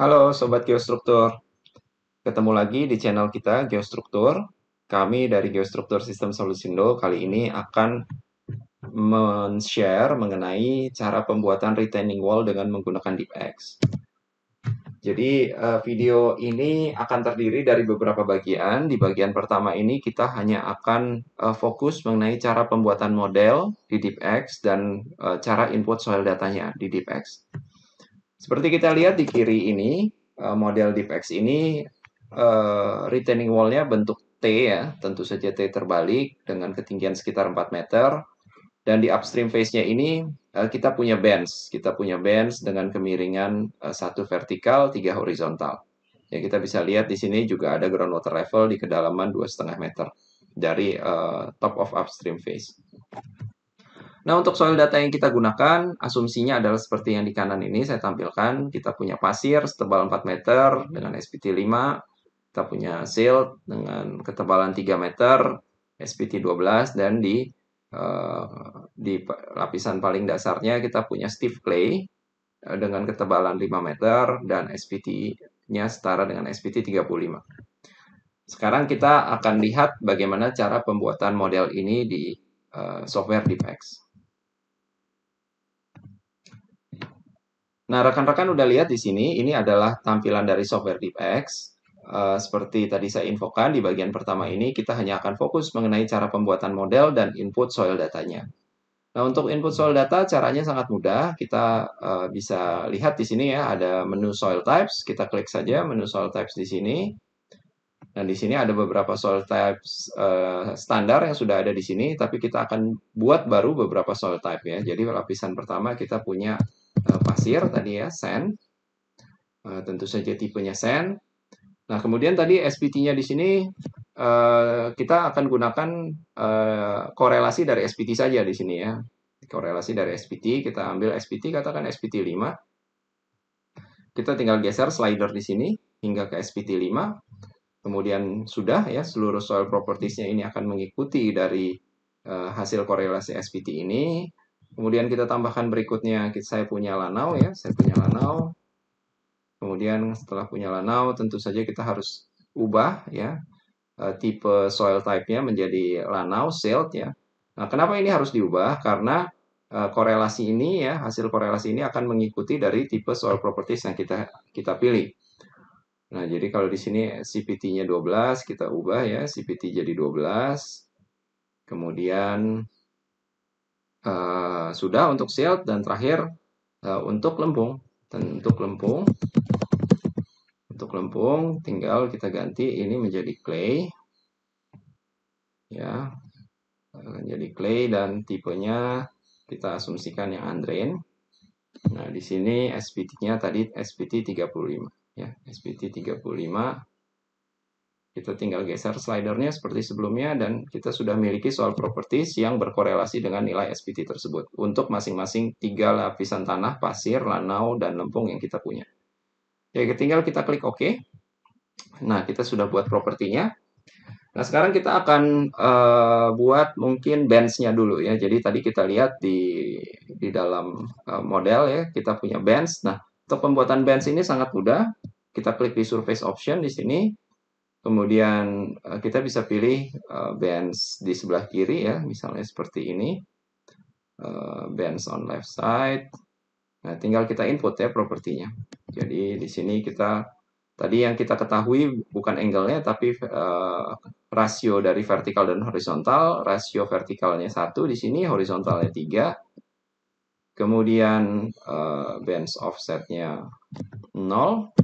Halo Sobat Geostruktur, ketemu lagi di channel kita Geostruktur. Kami dari Geostruktur Sistem Solusindo kali ini akan men-share mengenai cara pembuatan retaining wall dengan menggunakan DeepX. Jadi video ini akan terdiri dari beberapa bagian. Di bagian pertama ini kita hanya akan fokus mengenai cara pembuatan model di DeepX dan cara input soil datanya di DeepX. Seperti kita lihat di kiri ini, model DeepX ini retaining wall-nya bentuk T ya, tentu saja T terbalik dengan ketinggian sekitar 4 meter. Dan di upstream face-nya ini kita punya bands. Kita punya bands dengan kemiringan 1 vertikal, 3 horizontal. Ya, kita bisa lihat di sini juga ada groundwater level di kedalaman 2,5 meter dari top of upstream face. Nah, untuk soil data yang kita gunakan, asumsinya adalah seperti yang di kanan ini saya tampilkan. Kita punya pasir setebal 4 meter dengan SPT 5. Kita punya silt dengan ketebalan 3 meter, SPT 12. Dan di lapisan paling dasarnya kita punya stiff clay dengan ketebalan 5 meter dan SPT-nya setara dengan SPT 35. Sekarang kita akan lihat bagaimana cara pembuatan model ini di software DeepX. Nah, rekan-rekan udah lihat di sini, ini adalah tampilan dari software DeepX. Seperti tadi saya infokan, di bagian pertama ini kita hanya akan fokus mengenai cara pembuatan model dan input soil datanya. Nah, untuk input soil data caranya sangat mudah. Kita bisa lihat di sini ya, ada menu soil types. Kita klik saja menu soil types di sini. Dan di sini ada beberapa soil types standar yang sudah ada di sini, tapi kita akan buat baru beberapa soil type ya. Jadi lapisan pertama kita punya pasir tadi ya, sand. Tentu saja tipenya sand. Nah, kemudian tadi SPT-nya di sini kita akan gunakan korelasi dari SPT saja di sini ya. Korelasi dari SPT, kita ambil SPT, katakan SPT 5. Kita tinggal geser slider di sini hingga ke SPT 5. Kemudian sudah ya, seluruh soil properties-nya ini akan mengikuti dari hasil korelasi SPT ini. Kemudian kita tambahkan berikutnya, saya punya lanau ya, saya punya lanau. Kemudian setelah punya lanau, tentu saja kita harus ubah ya tipe soil type-nya menjadi lanau, silt ya. Nah, kenapa ini harus diubah? Karena korelasi ini ya, hasil korelasi ini akan mengikuti dari tipe soil properties yang kita pilih. Nah, jadi kalau di sini CPT-nya 12, kita ubah ya, CPT jadi 12. Kemudian sudah untuk silt dan terakhir untuk lempung. Untuk lempung tinggal kita ganti ini menjadi clay. Ya, jadi clay dan tipenya kita asumsikan yang undrained. Nah, di sini SPT-nya tadi SPT 35 ya, SPT 35. Kita tinggal geser slidernya seperti sebelumnya dan kita sudah memiliki soil properties yang berkorelasi dengan nilai SPT tersebut untuk masing-masing 3 lapisan tanah, pasir, lanau, dan lempung yang kita punya. Ya, tinggal kita klik OK. Nah, kita sudah buat propertinya. Nah, sekarang kita akan buat mungkin bands-nya dulu ya. Jadi tadi kita lihat di dalam model ya, kita punya bands. Nah, untuk pembuatan bands ini sangat mudah. Kita klik di surface option di sini. Kemudian kita bisa pilih bands di sebelah kiri ya, misalnya seperti ini. Bands on left side. Nah, tinggal kita input ya propertinya. Jadi di sini kita tadi yang kita ketahui bukan angle-nya tapi rasio dari vertikal dan horizontal. Rasio vertikalnya 1 di sini, horizontalnya 3. Kemudian bands offset-nya 0.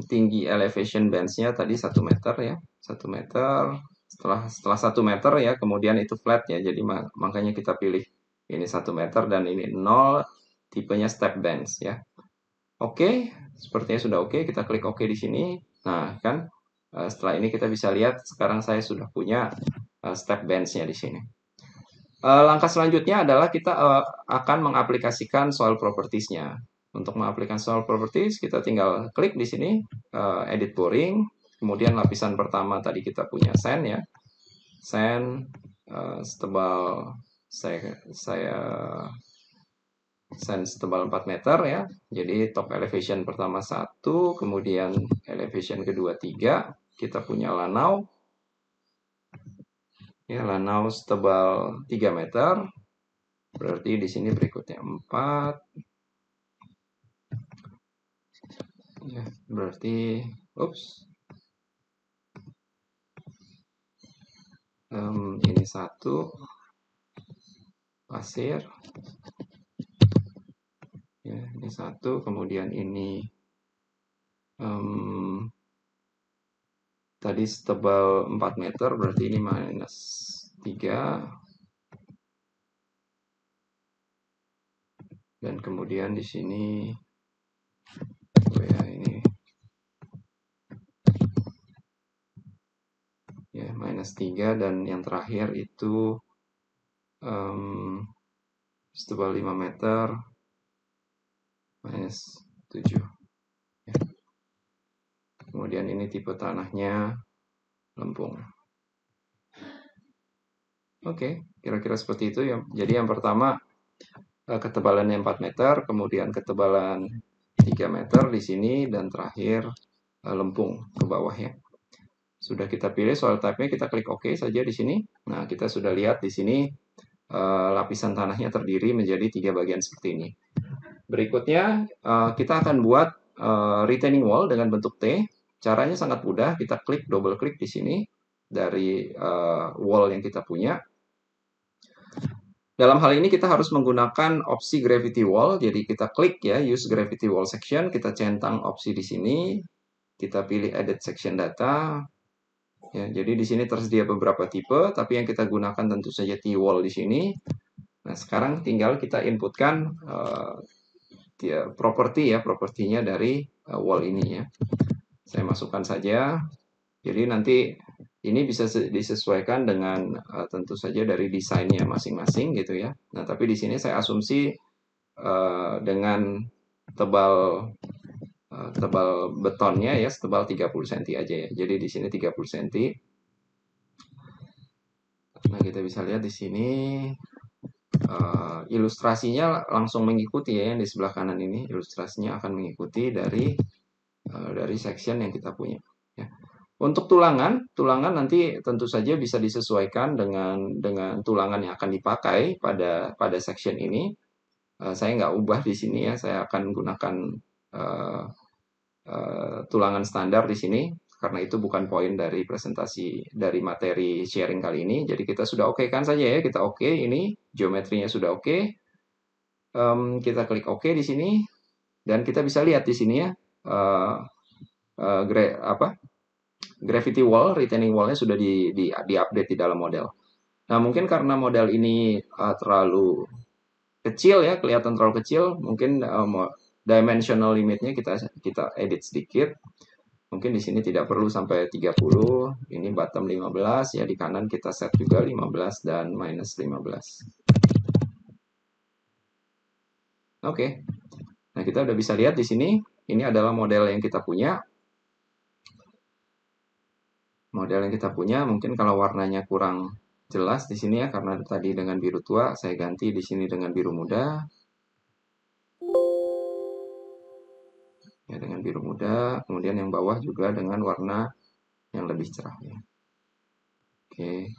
Tinggi elevation bands-nya tadi 1 meter ya. 1 meter. Setelah 1 meter ya, kemudian itu flat ya. Jadi makanya kita pilih ini 1 meter dan ini 0, tipenya step bands ya. Oke, sepertinya sudah oke. Kita klik oke di sini. Nah, kan setelah ini kita bisa lihat sekarang saya sudah punya step bands-nya di sini. Langkah selanjutnya adalah kita akan mengaplikasikan soil properties-nya. Untuk mengaplikasikan soil properties, kita tinggal klik di sini, edit boring. Kemudian lapisan pertama tadi kita punya sand ya. Sand setebal saya sense tebal 4 meter ya. Jadi top elevation pertama 1, kemudian elevation kedua 3. Kita punya lanau. Ya, lanau setebal 3 meter. Berarti di sini berikutnya 4. Ya, berarti ini 1 pasir. Ya, ini 1, kemudian ini tadi setebal 4 meter, berarti ini minus 3. Dan kemudian di sini ya ini ya minus 3, dan yang terakhir itu setebal 5 meter minus 7 ya. Kemudian ini tipe tanahnya lempung. Oke, kira-kira seperti itu ya. Jadi yang pertama ketebalannya 4 meter, kemudian ketebalan 3 meter di sini, dan terakhir lempung ke bawah ya. Sudah kita pilih soil type-nya, kita klik OK saja di sini. Nah, kita sudah lihat di sini lapisan tanahnya terdiri menjadi 3 bagian seperti ini. Berikutnya kita akan buat retaining wall dengan bentuk T. Caranya sangat mudah, kita klik, double klik di sini dari wall yang kita punya. Dalam hal ini kita harus menggunakan opsi gravity wall, jadi kita klik ya, use gravity wall section, kita centang opsi di sini, kita pilih edit section data. Ya, jadi di sini tersedia beberapa tipe, tapi yang kita gunakan tentu saja T-wall di sini. Nah, sekarang tinggal kita inputkan propertinya dari wall ini ya. Saya masukkan saja. Jadi nanti ini bisa disesuaikan dengan tentu saja dari desainnya masing-masing gitu ya. Nah, tapi di sini saya asumsi dengan tebal betonnya ya setebal 30 cm aja ya. Jadi di sini 30 cm. Nah, kita bisa lihat di sini ilustrasinya langsung mengikuti ya, yang di sebelah kanan ini ilustrasinya akan mengikuti dari section yang kita punya ya. Untuk tulangan nanti tentu saja bisa disesuaikan dengan tulangan yang akan dipakai pada section ini. Saya nggak ubah di sini ya, saya akan gunakan tulangan standar di sini karena itu bukan poin dari presentasi dari materi sharing kali ini. Jadi kita sudah oke kan saja ya, kita oke, ini geometrinya sudah oke. Kita klik oke di sini dan kita bisa lihat di sini ya gravity wall, retaining wall-nya sudah di-update di dalam model. Nah, mungkin karena model ini terlalu kecil ya, kelihatan terlalu kecil, mungkin dimensional limitnya kita edit sedikit. Mungkin di sini tidak perlu sampai 30, ini bottom 15 ya, di kanan kita set juga 15 dan minus 15. Oke. Nah, kita udah bisa lihat di sini, ini adalah model yang kita punya. Model yang kita punya, mungkin kalau warnanya kurang jelas di sini ya, karena tadi dengan biru tua, saya ganti di sini dengan biru muda. Ya, dengan biru muda, kemudian yang bawah juga dengan warna yang lebih cerah ya. Oke.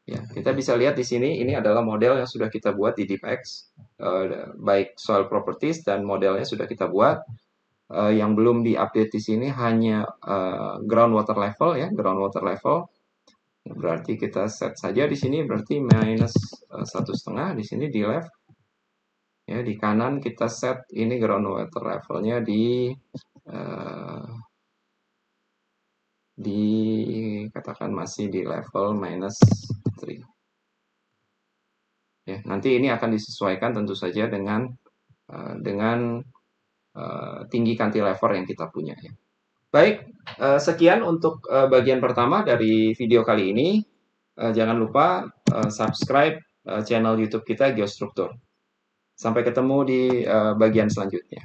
Ya, kita bisa lihat di sini ini adalah model yang sudah kita buat di DeepX, baik soil properties dan modelnya sudah kita buat. Yang belum diupdate di sini hanya groundwater level ya, groundwater level. Berarti kita set saja di sini, berarti minus 1,5 di sini di left. Ya, di kanan kita set ini groundwater levelnya katakan masih di level minus 3. Ya, nanti ini akan disesuaikan tentu saja dengan tinggi cantilever yang kita punya ya. Baik, sekian untuk bagian pertama dari video kali ini. Jangan lupa subscribe channel YouTube kita Geostruktur. Sampai ketemu di bagian selanjutnya.